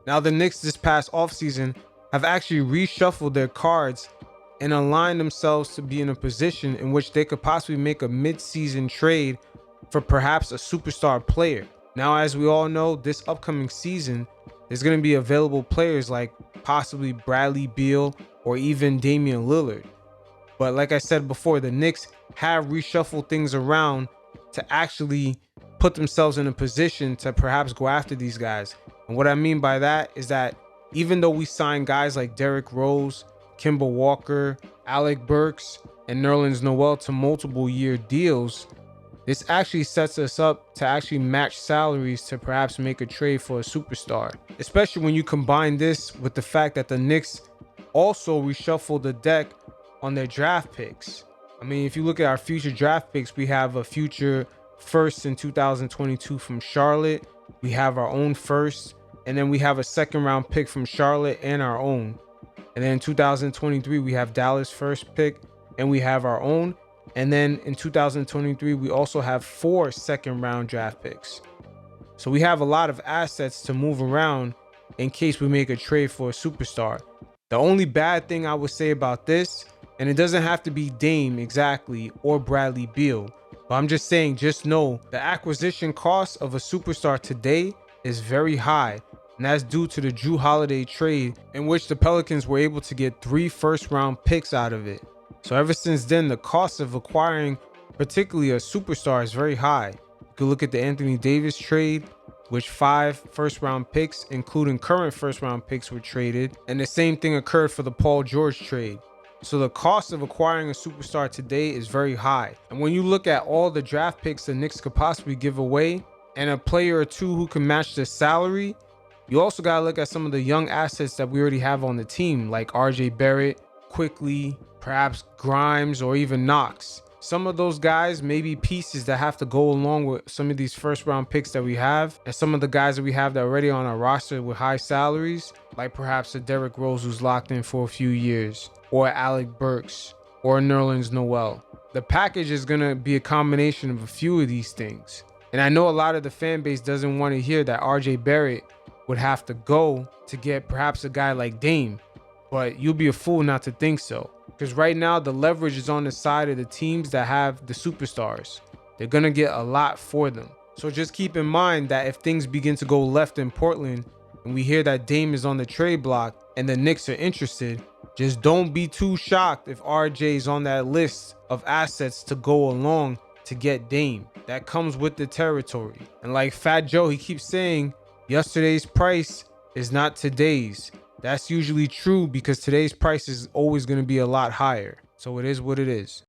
Now, the Knicks this past offseason have actually reshuffled their cards and aligned themselves to be in a position in which they could possibly make a mid-season trade for perhaps a superstar player. Now, as we all know, this upcoming season, there's going to be available players like possibly Bradley Beal or even Damian Lillard. But like I said before, the Knicks have reshuffled things around to actually put themselves in a position to perhaps go after these guys. And what I mean by that is that even though we sign guys like Derrick Rose, Kemba Walker, Alec Burks, and Nerlens Noel to multiple year deals, this actually sets us up to actually match salaries to perhaps make a trade for a superstar. Especially when you combine this with the fact that the Knicks also reshuffled the deck on their draft picks. I mean, if you look at our future draft picks, we have a future first in 2022 from Charlotte. We have our own first, and then we have a second round pick from Charlotte and our own. And then in 2023, we have Dallas first pick and we have our own. And then in 2023, we also have 4 second round draft picks. So we have a lot of assets to move around in case we make a trade for a superstar. The only bad thing I would say about this, and it doesn't have to be Dame exactly or Bradley Beal, but I'm just saying, just know the acquisition cost of a superstar today is very high. And that's due to the Jrue Holiday trade in which the Pelicans were able to get 3 first-round picks out of it. So ever since then, the cost of acquiring particularly a superstar is very high. You can look at the Anthony Davis trade, which 5 first-round picks, including current first-round picks, were traded. And the same thing occurred for the Paul George trade. So the cost of acquiring a superstar today is very high. And when you look at all the draft picks the Knicks could possibly give away and a player or two who can match the salary, you also got to look at some of the young assets that we already have on the team, like RJ Barrett, Quickly, perhaps Grimes, or even Knox. Some of those guys may be pieces that have to go along with some of these first round picks that we have, and some of the guys that we have that are already on our roster with high salaries, like perhaps a Derrick Rose who's locked in for a few years, or Alec Burks, or Nerlens Noel. The package is going to be a combination of a few of these things. And I know a lot of the fan base doesn't want to hear that RJ Barrett would have to go to get perhaps a guy like Dame, but you'll be a fool not to think so. Because right now the leverage is on the side of the teams that have the superstars. They're going to get a lot for them. So just keep in mind that if things begin to go left in Portland and we hear that Dame is on the trade block and the Knicks are interested, just don't be too shocked if RJ is on that list of assets to go along to get Dame. That comes with the territory. And like Fat Joe, he keeps saying, yesterday's price is not today's. That's usually true because today's price is always going to be a lot higher. So it is what it is.